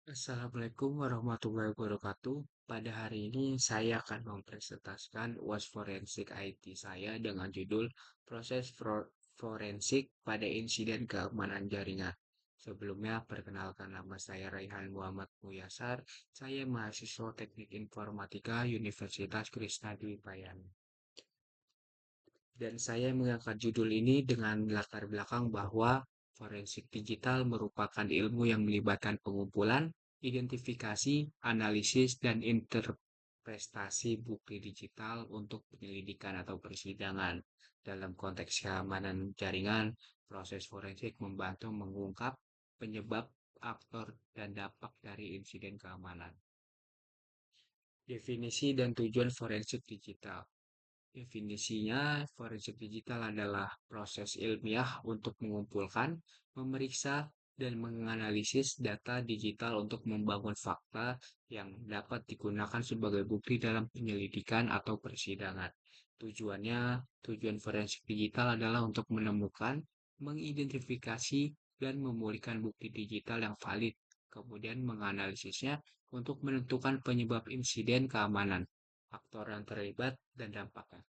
Assalamualaikum warahmatullahi wabarakatuh. Pada hari ini saya akan mempresentasikan UAS Forensik IT saya dengan judul Proses Forensik pada Insiden Keamanan Jaringan. Sebelumnya, perkenalkan nama saya Raihan Muhammad Muyasar. Saya mahasiswa Teknik Informatika Universitas Krisnadwi Payana. Dan saya mengangkat judul ini dengan latar belakang bahwa forensik digital merupakan ilmu yang melibatkan pengumpulan, identifikasi, analisis, dan interpretasi bukti digital untuk penyelidikan atau persidangan. Dalam konteks keamanan jaringan, proses forensik membantu mengungkap penyebab, aktor, dan dampak dari insiden keamanan. Definisi dan tujuan forensik digital. Definisinya, forensik digital adalah proses ilmiah untuk mengumpulkan, memeriksa, dan menganalisis data digital untuk membangun fakta yang dapat digunakan sebagai bukti dalam penyelidikan atau persidangan. Tujuan forensik digital adalah untuk menemukan, mengidentifikasi, dan memulihkan bukti digital yang valid, kemudian menganalisisnya untuk menentukan penyebab insiden keamanan, faktor yang terlibat, dan dampaknya.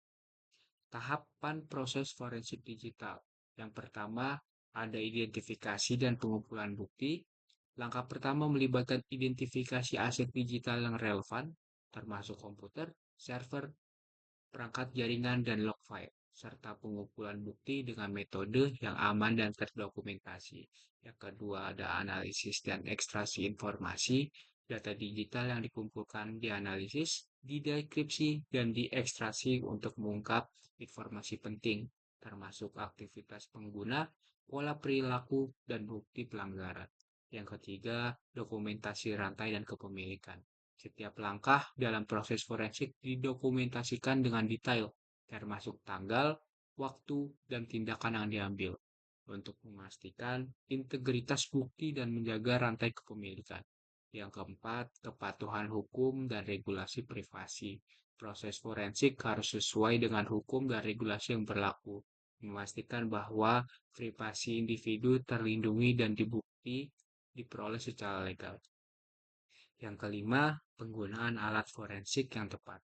Tahapan proses forensik digital. Yang pertama, ada identifikasi dan pengumpulan bukti. Langkah pertama melibatkan identifikasi aset digital yang relevan, termasuk komputer, server, perangkat jaringan, dan log file, serta pengumpulan bukti dengan metode yang aman dan terdokumentasi. Yang kedua, ada analisis dan ekstraksi informasi. Data digital yang dikumpulkan dianalisis, didekripsi, dan diekstraksi untuk mengungkap informasi penting, termasuk aktivitas pengguna, pola perilaku, dan bukti pelanggaran. Yang ketiga, dokumentasi rantai dan kepemilikan. Setiap langkah dalam proses forensik didokumentasikan dengan detail, termasuk tanggal, waktu, dan tindakan yang diambil, untuk memastikan integritas bukti dan menjaga rantai kepemilikan. Yang keempat, kepatuhan hukum dan regulasi privasi. Proses forensik harus sesuai dengan hukum dan regulasi yang berlaku, memastikan bahwa privasi individu terlindungi dan dibukti diperoleh secara legal. Yang kelima, penggunaan alat forensik yang tepat.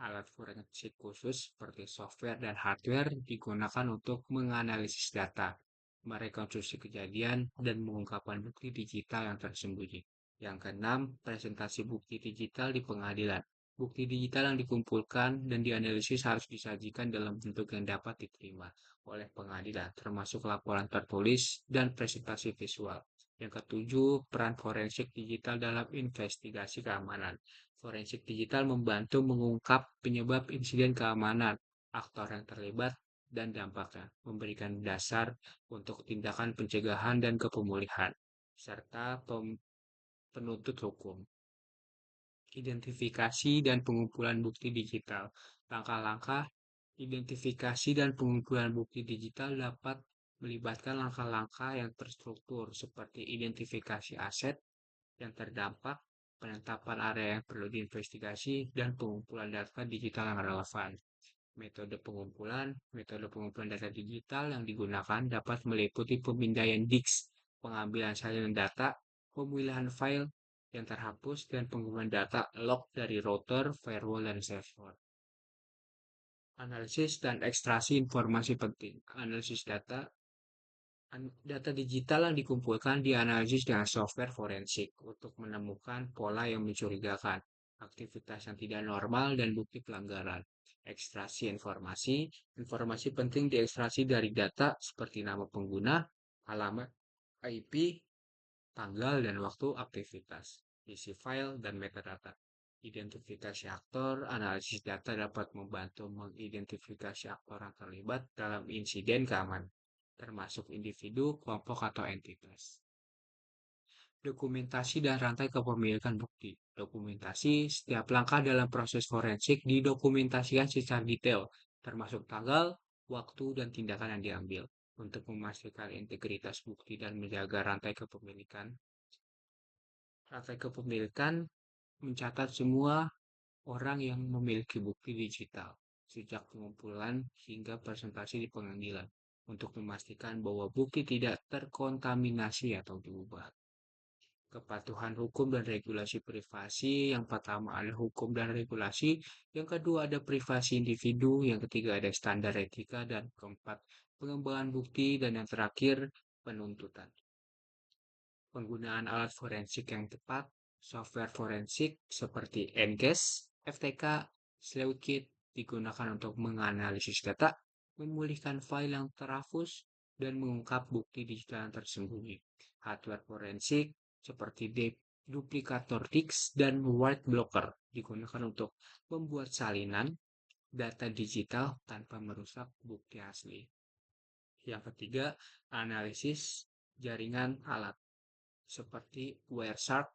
Alat forensik khusus seperti software dan hardware digunakan untuk menganalisis data, merekonstruksi kejadian, dan mengungkapkan bukti digital yang tersembunyi. Yang keenam, presentasi bukti digital di pengadilan. Bukti digital yang dikumpulkan dan dianalisis harus disajikan dalam bentuk yang dapat diterima oleh pengadilan, termasuk laporan tertulis dan presentasi visual. Yang ketujuh, peran forensik digital dalam investigasi keamanan. Forensik digital membantu mengungkap penyebab insiden keamanan, aktor yang terlibat, dan dampaknya, memberikan dasar untuk tindakan pencegahan dan kepemulihan, serta penuntut hukum. Identifikasi dan pengumpulan bukti digital. Langkah-langkah identifikasi dan pengumpulan bukti digital dapat melibatkan langkah-langkah yang terstruktur seperti identifikasi aset yang terdampak, penetapan area yang perlu diinvestigasi, dan pengumpulan data digital yang relevan. Metode pengumpulan data digital yang digunakan dapat meliputi pemindaian disk, pengambilan salinan data, pemilihan file yang terhapus, dan pengumpulan data log dari router, firewall, dan server. Analisis dan ekstraksi informasi penting. Analisis data Data digital yang dikumpulkan dianalisis dengan software forensik untuk menemukan pola yang mencurigakan, aktivitas yang tidak normal, dan bukti pelanggaran. Ekstraksi informasi, informasi penting diekstraksi dari data seperti nama pengguna, alamat IP, tanggal dan waktu aktivitas, isi file, dan metadata. Identifikasi aktor, analisis data dapat membantu mengidentifikasi aktor yang terlibat dalam insiden keamanan, termasuk individu, kelompok, atau entitas. Dokumentasi dan rantai kepemilikan bukti. Dokumentasi, setiap langkah dalam proses forensik didokumentasikan secara detail, termasuk tanggal, waktu, dan tindakan yang diambil, untuk memastikan integritas bukti dan menjaga rantai kepemilikan. Rantai kepemilikan mencatat semua orang yang memiliki bukti digital, sejak pengumpulan hingga presentasi di pengadilan, untuk memastikan bahwa bukti tidak terkontaminasi atau diubah. kepatuhan hukum dan regulasi privasi. Yang pertama ada hukum dan regulasi, yang kedua ada privasi individu, yang ketiga ada standar etika, dan keempat pengembangan bukti, dan yang terakhir penuntutan. Penggunaan alat forensik yang tepat, software forensik seperti NCASE, FTK, Sleuthkit digunakan untuk menganalisis data, memulihkan file yang terhapus, dan mengungkap bukti digital yang tersembunyi. Hardware forensik seperti duplikator disk dan white blocker digunakan untuk membuat salinan data digital tanpa merusak bukti asli. Yang ketiga, analisis jaringan alat seperti Wireshark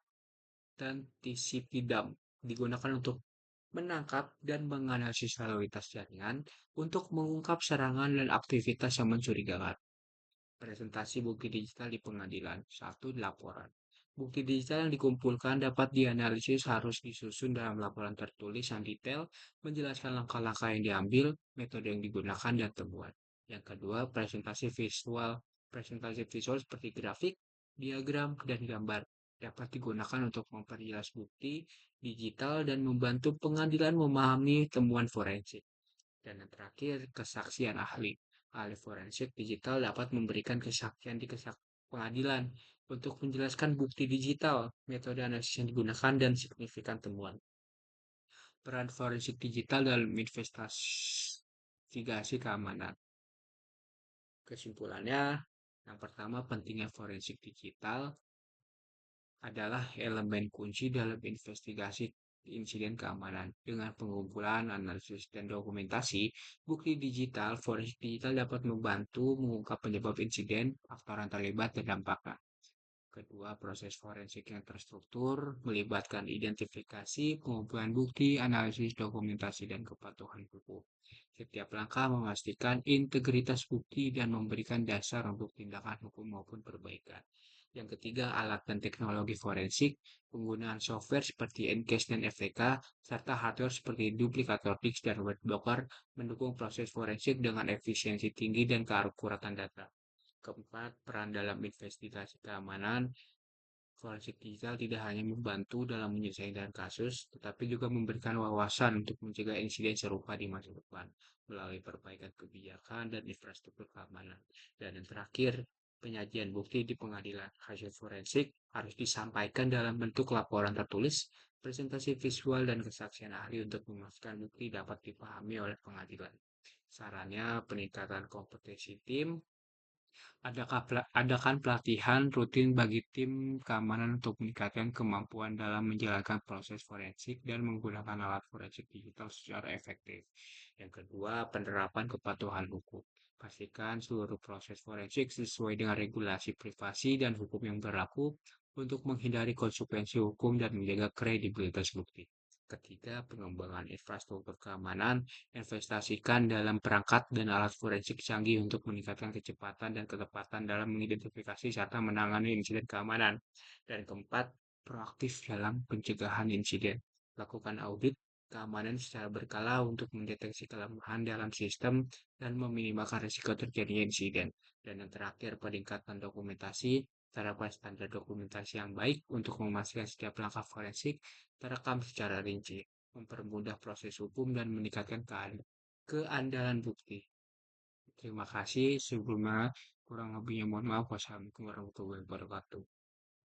dan TCP/DUMP digunakan untuk menangkap dan menganalisis lalu lintas jaringan untuk mengungkap serangan dan aktivitas yang mencurigakan. Presentasi bukti digital di pengadilan. Satu, laporan. Bukti digital yang dikumpulkan dapat dianalisis harus disusun dalam laporan tertulis yang detail, menjelaskan langkah-langkah yang diambil, metode yang digunakan, dan temuan. Yang kedua, presentasi visual. Presentasi visual seperti grafik, diagram, dan gambar dapat digunakan untuk memperjelas bukti digital dan membantu pengadilan memahami temuan forensik. Dan yang terakhir, kesaksian ahli. Ahli forensik digital dapat memberikan kesaksian di pengadilan untuk menjelaskan bukti digital, metode analisis yang digunakan, dan signifikan temuan. Peran forensik digital dalam investigasi keamanan. Kesimpulannya, yang pertama pentingnya forensik digital adalah elemen kunci dalam investigasi insiden keamanan. Dengan pengumpulan, analisis, dan dokumentasi, bukti digital, forensik digital dapat membantu mengungkap penyebab insiden, faktor yang terlibat, dan dampaknya. Kedua, proses forensik yang terstruktur melibatkan identifikasi, pengumpulan bukti, analisis dokumentasi, dan kepatuhan hukum. Setiap langkah memastikan integritas bukti dan memberikan dasar untuk tindakan hukum maupun perbaikan. Yang ketiga, alat dan teknologi forensik, penggunaan software seperti NCASE dan FTK, serta hardware seperti duplikator disk dan word blocker mendukung proses forensik dengan efisiensi tinggi dan keakuratan data. Keempat, peran dalam investigasi keamanan. Forensik digital tidak hanya membantu dalam menyelesaikan kasus, tetapi juga memberikan wawasan untuk mencegah insiden serupa di masa depan melalui perbaikan kebijakan dan infrastruktur keamanan. Dan yang terakhir, penyajian bukti di pengadilan. Hasil forensik harus disampaikan dalam bentuk laporan tertulis, presentasi visual, dan kesaksian ahli untuk memastikan bukti dapat dipahami oleh pengadilan. Sarannya, peningkatan kompetensi tim, adakan pelatihan rutin bagi tim keamanan untuk meningkatkan kemampuan dalam menjalankan proses forensik dan menggunakan alat forensik digital secara efektif. Yang kedua, penerapan kepatuhan hukum. Pastikan seluruh proses forensik sesuai dengan regulasi privasi dan hukum yang berlaku untuk menghindari konsekuensi hukum dan menjaga kredibilitas bukti. Ketiga, pengembangan infrastruktur keamanan. Investasikan dalam perangkat dan alat forensik canggih untuk meningkatkan kecepatan dan ketepatan dalam mengidentifikasi serta menangani insiden keamanan. Dan keempat, proaktif dalam pencegahan insiden. Lakukan audit keamanan secara berkala untuk mendeteksi kelemahan dalam sistem dan meminimalkan risiko terjadinya insiden. Dan yang terakhir, peningkatan dokumentasi. Terdapat standar dokumentasi yang baik untuk memastikan setiap langkah forensik terekam secara rinci, mempermudah proses hukum dan meningkatkan keandalan bukti. Terima kasih sebelumnya, kurang lebihnya mohon maaf. Wassalamualaikum warahmatullahi wabarakatuh.